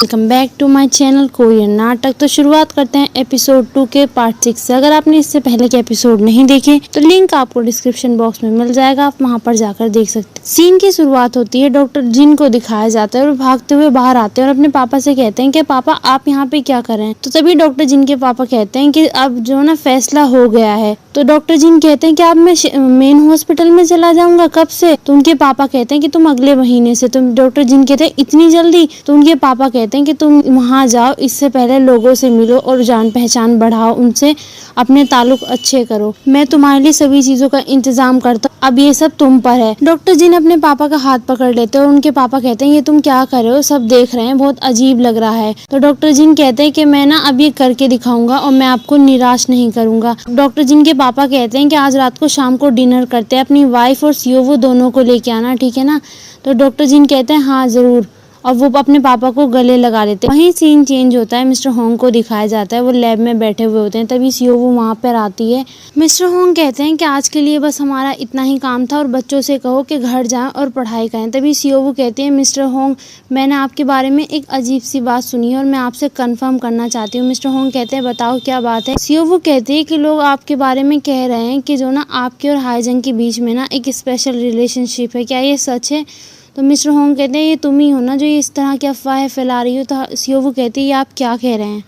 Welcome back to my channel Korean नाटक। तो शुरुआत करते हैं एपिसोड 2 के पार्ट 6 से। अगर आपने इससे पहले के एपिसोड नहीं देखे तो लिंक आपको डिस्क्रिप्शन बॉक्स में मिल जाएगा, आप वहां पर जाकर देख सकते हैं। सीन की शुरुआत होती है, डॉक्टर जिन को दिखाया जाता है और भागते हुए बाहर आते हैं और अपने पापा से कहते हैं कि पापा आप यहाँ पे क्या कर रहे हैं। तो तभी डॉक्टर जिन के पापा कहते हैं कि अब जो ना फैसला हो गया है। तो डॉक्टर जिन कहते हैं कि अब मैं मेन हॉस्पिटल में चला जाऊंगा। कब से? तो उनके पापा कहते हैं कि तुम अगले महीने से। तुम डॉक्टर जिन कहते हैं इतनी जल्दी? तो उनके पापा कहते हैं कि तुम वहां जाओ, इससे पहले लोगों से मिलो और जान पहचान बढ़ाओ, उनसे अपने ताल्लुक अच्छे करो। मैं तुम्हारे लिए सभी चीजों का इंतजाम करता हूँ, अब ये सब तुम पर है। डॉक्टर जिन अपने पापा का हाथ पकड़ लेते हैं और उनके पापा कहते हैं ये तुम क्या कर रहे हो, सब देख रहे हैं, बहुत अजीब लग रहा है। तो डॉक्टर जिन कहते हैं कि मैं ना अब ये करके दिखाऊंगा और मैं आपको निराश नहीं करूंगा। डॉक्टर जिन के पापा कहते हैं कि आज रात को शाम को डिनर करते हैं, अपनी वाइफ और सियोवो दोनों को लेके आना, ठीक है ना। तो डॉक्टर जिन कहते हैं हाँ जरूर, और वो अपने पापा को गले लगा लेते हैं। वहीं सीन चेंज होता है, मिस्टर होंग को दिखाया जाता है, वो लैब में बैठे हुए होते हैं। तभी सियोवो वहां पर आती है। मिस्टर होंग कहते हैं कि आज के लिए बस हमारा इतना ही काम था और बच्चों से कहो कि घर जाएं और पढ़ाई करें। तभी सियोवो कहते हैं मिस्टर होंग मैंने आपके बारे में एक अजीब सी बात सुनी है और मैं आपसे कंफर्म करना चाहती हूँ। मिस्टर होंग कहते हैं बताओ क्या बात है। सियोवो कहते हैं कि लोग आपके बारे में कह रहे हैं कि जो ना आपके और हाईजंग के बीच में ना एक स्पेशल रिलेशनशिप है, क्या ये सच है? तो मिस्टर होंग कहते हैं ये तुम ही हो ना जो इस तरह की अफवाहें फैला रही हो। तो सियोवो कहती है ये आप क्या कह रहे हैं।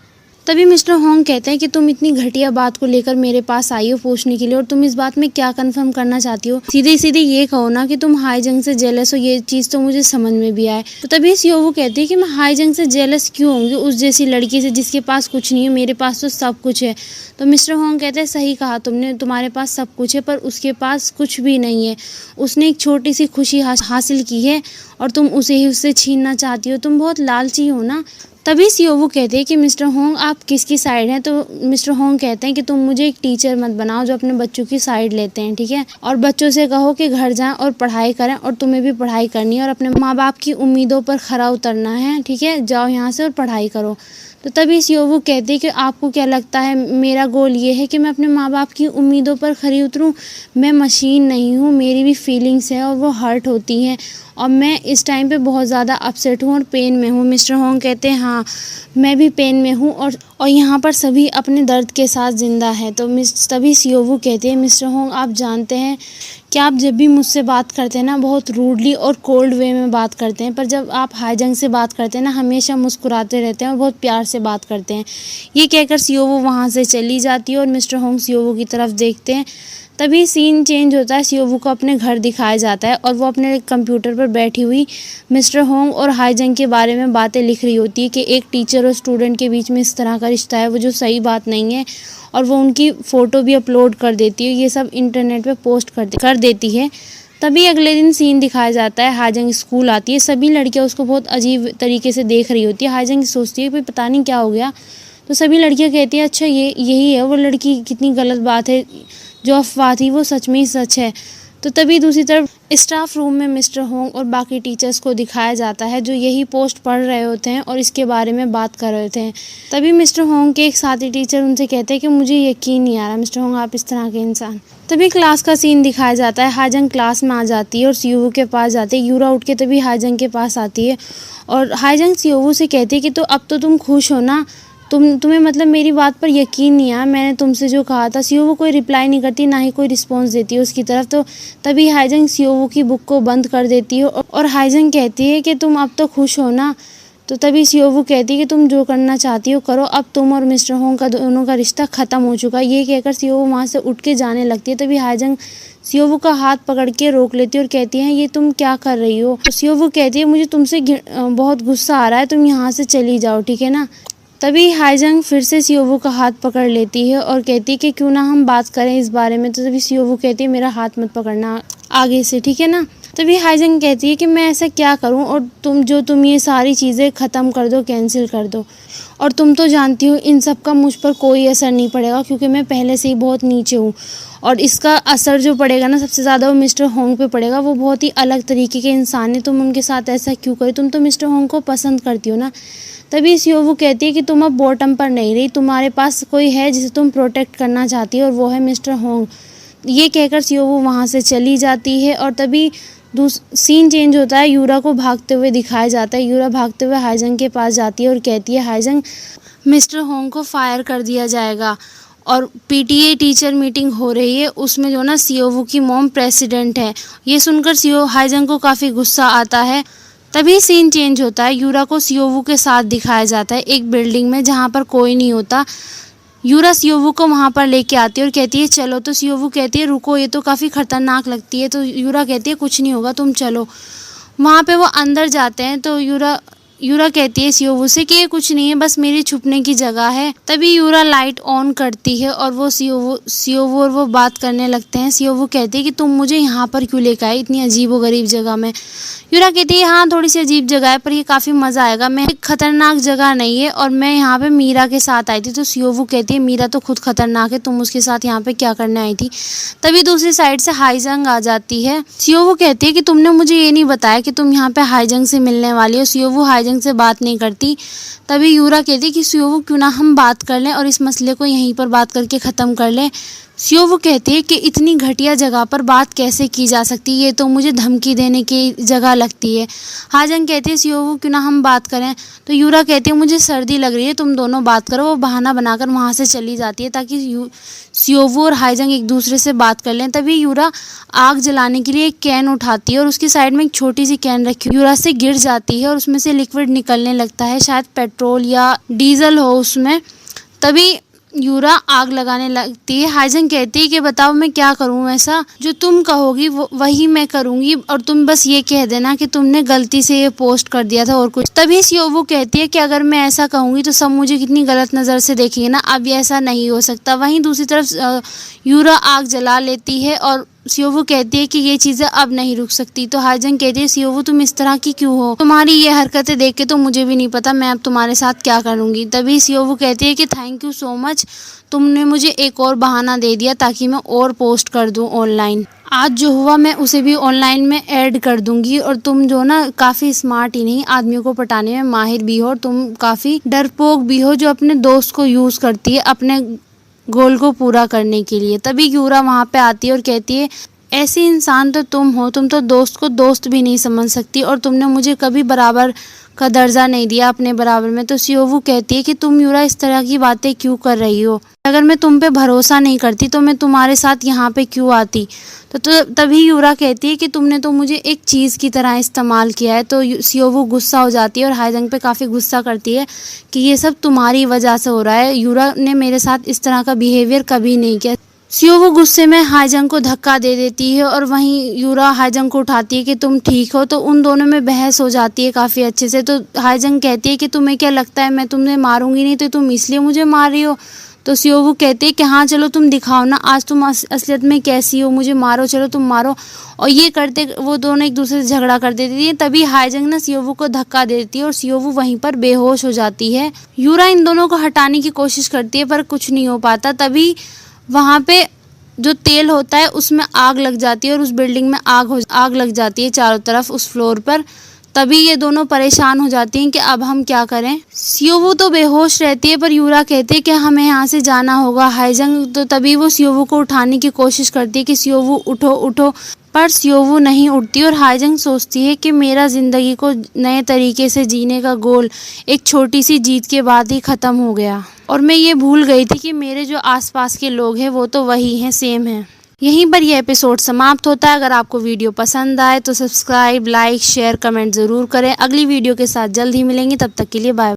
तभी मिस्टर होंग कहते हैं कि तुम इतनी घटिया बात को लेकर मेरे पास आई हो पूछने के लिए, और तुम इस बात में क्या कंफर्म करना चाहती हो। सीधे सीधे ये कहो ना कि तुम हाईजंग से जेलस हो, ये चीज तो मुझे समझ में भी आए। तो तभी सियोवो कहती है कि मैं हाईजंग से जेलस क्यों होंगी, उस जैसी लड़की से जिसके पास कुछ नहीं है, मेरे पास तो सब कुछ है। तो मिस्टर होंग कहते हैं सही कहा तुमने, तुम्हारे पास सब कुछ है पर उसके पास कुछ भी नहीं है। उसने एक छोटी सी खुशी हासिल की है और तुम उसे ही उससे छीनना चाहती हो, तुम बहुत लालची हो ना। तभी सियोवो कहते हैं कि मिस्टर होंग आप किसकी साइड हैं। तो मिस्टर होंग कहते हैं कि तुम मुझे एक टीचर मत बनाओ जो अपने बच्चों की साइड लेते हैं, ठीक है। और बच्चों से कहो कि घर जाएं और पढ़ाई करें, और तुम्हें भी पढ़ाई करनी है और अपने माँ बाप की उम्मीदों पर खरा उतरना है, ठीक है। जाओ यहाँ से और पढ़ाई करो। तो तभी सियोवो कहते हैं कि आपको क्या लगता है मेरा गोल ये है कि मैं अपने माँ बाप की उम्मीदों पर खरी उतरूँ? मैं मशीन नहीं हूँ, मेरी भी फीलिंग्स है और वो हर्ट होती हैं और मैं इस टाइम पे बहुत ज़्यादा अपसेट हूँ और पेन में हूँ। मिस्टर होंग कहते हैं हाँ मैं भी पेन में हूँ और यहाँ पर सभी अपने दर्द के साथ ज़िंदा है। तो तभी सियोवो कहते हैं मिस्टर होंग आप जानते हैं कि आप जब भी मुझसे बात करते हैं ना बहुत रूडली और कोल्ड वे में बात करते हैं, पर जब आप हाईजंग से बात करते हैं ना हमेशा मुस्कुराते रहते हैं और बहुत प्यार से बात करते हैं। ये कहकर सियोवो वहाँ से चली जाती है और मिस्टर होंग सियोवो की तरफ देखते हैं। तभी सीन चेंज होता है, सियोवो को अपने घर दिखाया जाता है और वो अपने कंप्यूटर पर बैठी हुई मिस्टर होंग और हाईजंग के बारे में बातें लिख रही होती है कि एक टीचर और स्टूडेंट के बीच में इस तरह का रिश्ता है वो जो सही बात नहीं है, और वो उनकी फ़ोटो भी अपलोड कर देती है, ये सब इंटरनेट पे पोस्ट कर देती है। तभी अगले दिन सीन दिखाया जाता है, हाईजंग स्कूल आती है, सभी लड़कियाँ उसको बहुत अजीब तरीके से देख रही होती है। हाईजंग सोचती है भाई पता नहीं क्या हो गया। तो सभी लड़कियाँ कहती हैं अच्छा यही है वो लड़की, कितनी गलत बात है, जो अफवाह थी वो सच में ही सच है। तो तभी दूसरी तरफ स्टाफ रूम में मिस्टर होंग और बाकी टीचर्स को दिखाया जाता है जो यही पोस्ट पढ़ रहे होते हैं और इसके बारे में बात कर रहे होते हैं। तभी मिस्टर होंग के एक साथी टीचर उनसे कहते हैं कि मुझे यकीन नहीं आ रहा मिस्टर होंग आप इस तरह के इंसान। तभी क्लास का सीन दिखाया जाता है, हाईजंग क्लास में आ जाती है और सियोवो के पास जाते हैं। यूरा उठ के तभी हाईजंग के पास आती है और हाईजंग सियोवो से कहती है कि तो अब तो तुम खुश हो ना, तुम्हें मतलब मेरी बात पर यकीन नहीं आया, मैंने तुमसे जो कहा था। सियोवो कोई रिप्लाई नहीं करती, ना ही कोई रिस्पॉन्स देती है उसकी तरफ। तो तभी हाईजंग सियोवो की बुक को बंद कर देती है और हाईजंग कहती है कि तुम अब तो खुश हो ना। तो तभी सियोवो कहती है कि तुम जो करना चाहती हो करो, अब तुम और मिस्टर होंग का दोनों का रिश्ता ख़त्म हो चुका है। ये कहकर सियोवो वहाँ से उठ के जाने लगती है। तभी हाईजंग सियोवो का हाथ पकड़ के रोक लेती है और कहती है ये तुम क्या कर रही हो। तो सियोवो कहती है मुझे तुमसे बहुत गुस्सा आ रहा है, तुम यहाँ से चली जाओ, ठीक है ना। तभी हाईजंग फिर से सियोवो का हाथ पकड़ लेती है और कहती है कि क्यों ना हम बात करें इस बारे में। तो तभी सियोवो कहती है मेरा हाथ मत पकड़ना आगे से, ठीक है ना। तभी हाईजंग कहती है कि मैं ऐसा क्या करूं और तुम ये सारी चीज़ें ख़त्म कर दो, कैंसिल कर दो, और तुम तो जानती हो इन सब का मुझ पर कोई असर नहीं पड़ेगा क्योंकि मैं पहले से ही बहुत नीचे हूँ, और इसका असर जो पड़ेगा ना सबसे ज़्यादा वो मिस्टर होंग पे पड़ेगा। वो बहुत ही अलग तरीके के इंसान है, तुम उनके साथ ऐसा क्यों करो, तुम तो मिस्टर होंग को पसंद करती हो ना। तभी सियोवो कहती है कि तुम अब बॉटम पर नहीं रही, तुम्हारे पास कोई है जिसे तुम प्रोटेक्ट करना चाहती हो और वो है मिस्टर होंग। ये कहकर सियोवो वहाँ से चली जाती है और तभी सीन चेंज होता है, यूरा को भागते हुए दिखाया जाता है। यूरा भागते हुए हाईजंग के पास जाती है और कहती है, हाईजंग, मिस्टर होंग को फायर कर दिया जाएगा और पीटीए टीचर मीटिंग हो रही है, उसमें जो ना सियोवू की मॉम प्रेसिडेंट है। ये सुनकर हाईजंग को काफ़ी गुस्सा आता है। तभी सीन चेंज होता है, यूरा को सियोवू के साथ दिखाया जाता है एक बिल्डिंग में जहाँ पर कोई नहीं होता। यूरा सियोवू को वहाँ पर लेके आती है और कहती है चलो, तो सियोवू कहती है रुको, ये तो काफ़ी खतरनाक लगती है। तो यूरा कहती है कुछ नहीं होगा, तुम चलो। वहाँ पे वो अंदर जाते हैं तो यूरा कहती है सियोवू से कि ये कुछ नहीं है, बस मेरी छुपने की जगह है। तभी यूरा लाइट ऑन करती है और वो सियोवू और वो बात करने लगते हैं। सियोवू कहती है कि तुम मुझे यहाँ पर क्यों लेकर आए इतनी अजीबोगरीब जगह में। यूरा कहती है हाँ, थोड़ी सी अजीब जगह है पर ये काफ़ी मज़ा आएगा, मैं एक खतरनाक जगह नहीं है और मैं यहाँ पे मीरा के साथ आई थी। तो सियोवू कहती है मीरा तो खुद खतरनाक है, तुम उसके साथ यहाँ पे क्या करने आई थी। तभी दूसरी साइड से हाईजंग आ जाती है। सियोवू कहती है कि तुमने मुझे ये नहीं बताया कि तुम यहाँ पे हाईजंग से मिलने वाली हो। सियोवू हाईजंग से बात नहीं करती। तभी यूरा कहती है कि सियोवू क्यों ना हम बात कर लें और इस मसले को यहीं पर बात करके ख़त्म कर लें। सियोवू कहती है कि इतनी घटिया जगह पर बात कैसे की जा सकती है, ये तो मुझे धमकी देने की जगह लगती है। हाईजंग कहती है सियोवू क्यों ना हम बात करें। तो यूरा कहती है मुझे सर्दी लग रही है, तुम दोनों बात करो। वो बहाना बनाकर वहाँ से चली जाती है ताकि सियोवू और हाईजंग एक दूसरे से बात कर लें। तभी यूरा आग जलाने के लिए एक कैन उठाती है और उसकी साइड में एक छोटी सी कैन रखी यूरा से गिर जाती है और उसमें से लिक्विड निकलने लगता है, शायद पेट्रोल या डीजल हो उसमें। तभी यूरा आग लगाने लगती है। हाईजंग कहती है कि बताओ मैं क्या करूं, ऐसा जो तुम कहोगी वही मैं करूंगी और तुम बस ये कह देना कि तुमने गलती से ये पोस्ट कर दिया था और कुछ। तभी सियोवू कहती है कि अगर मैं ऐसा कहूंगी तो सब मुझे कितनी गलत नज़र से देखेंगे ना, अब ये ऐसा नहीं हो सकता। वहीं दूसरी तरफ यूरा आग जला लेती है और सियोवू कहती है कि ये चीज़ें अब नहीं रुक सकती। तो हाईजंग कहती है सियोवू तुम इस तरह की क्यों हो, तुम्हारी ये हरकतें देख के तो मुझे भी नहीं पता मैं अब तुम्हारे साथ क्या करूँगी। तभी सियोवू कहती है कि थैंक यू सो मच, तुमने मुझे एक और बहाना दे दिया ताकि मैं और पोस्ट कर दूँ ऑनलाइन। आज जो हुआ मैं उसे भी ऑनलाइन में ऐड कर दूंगी और तुम जो ना काफ़ी स्मार्ट ही नहीं, आदमियों को पटाने में माहिर भी हो और तुम काफ़ी डरपोक भी हो जो अपने दोस्त को यूज़ करती है अपने गोल को पूरा करने के लिए। तभी यूरा वहाँ पे आती है और कहती है ऐसी इंसान तो तुम हो, तुम तो दोस्त को दोस्त भी नहीं समझ सकती और तुमने मुझे कभी बराबर का दर्जा नहीं दिया अपने बराबर में। तो सियोवू कहती है कि तुम यूरा इस तरह की बातें क्यों कर रही हो, अगर मैं तुम पे भरोसा नहीं करती तो मैं तुम्हारे साथ यहाँ पे क्यों आती। तो तभी यूरा कहती है कि तुमने तो मुझे एक चीज़ की तरह इस्तेमाल किया है। तो सियोवू गुस्सा हो जाती है और हाईजंग पे काफ़ी गुस्सा करती है कि ये सब तुम्हारी वजह से हो रहा है, यूरा ने मेरे साथ इस तरह का बिहेवियर कभी नहीं किया। सियोवू गुस्से में हाईजंग को धक्का दे देती है और वहीं यूरा हाईजंग को उठाती है कि तुम ठीक हो। तो उन दोनों में बहस हो जाती है काफ़ी अच्छे से। तो हाईजंग कहती है कि तुम्हें क्या लगता है मैं तुम्हें मारूंगी नहीं, तो तुम इसलिए मुझे मार रही हो। तो सियोवू कहते हैं कि हाँ चलो तुम दिखाओ ना आज तुम असलियत में कैसी हो, मुझे मारो, चलो तुम मारो। और ये करते वो दोनों एक दूसरे से झगड़ा कर देती है। तभी हाईजंग ना सियोवू को धक्का देती है और सियोवू वहीं पर बेहोश हो जाती है। यूरा इन दोनों को हटाने की कोशिश करती है पर कुछ नहीं हो पाता। तभी वहाँ पे जो तेल होता है उसमें आग लग जाती है और उस बिल्डिंग में आग लग जाती है चारों तरफ उस फ्लोर पर। तभी ये दोनों परेशान हो जाती हैं कि अब हम क्या करें। सियोवू तो बेहोश रहती है पर यूरा कहते हैं कि हमें यहाँ से जाना होगा। हाईजंग तो तभी वो सियोवू को उठाने की कोशिश करती है कि सियोवू उठो उठो, पर सियोवू नहीं उठती और हाईजंग सोचती है कि मेरा ज़िंदगी को नए तरीके से जीने का गोल एक छोटी सी जीत के बाद ही ख़त्म हो गया और मैं ये भूल गई थी कि मेरे जो आसपास के लोग हैं वो तो वही हैं, सेम हैं। यहीं पर यह एपिसोड समाप्त होता है। अगर आपको वीडियो पसंद आए तो सब्सक्राइब, लाइक, शेयर, कमेंट ज़रूर करें। अगली वीडियो के साथ जल्द ही मिलेंगे, तब तक के लिए बाय।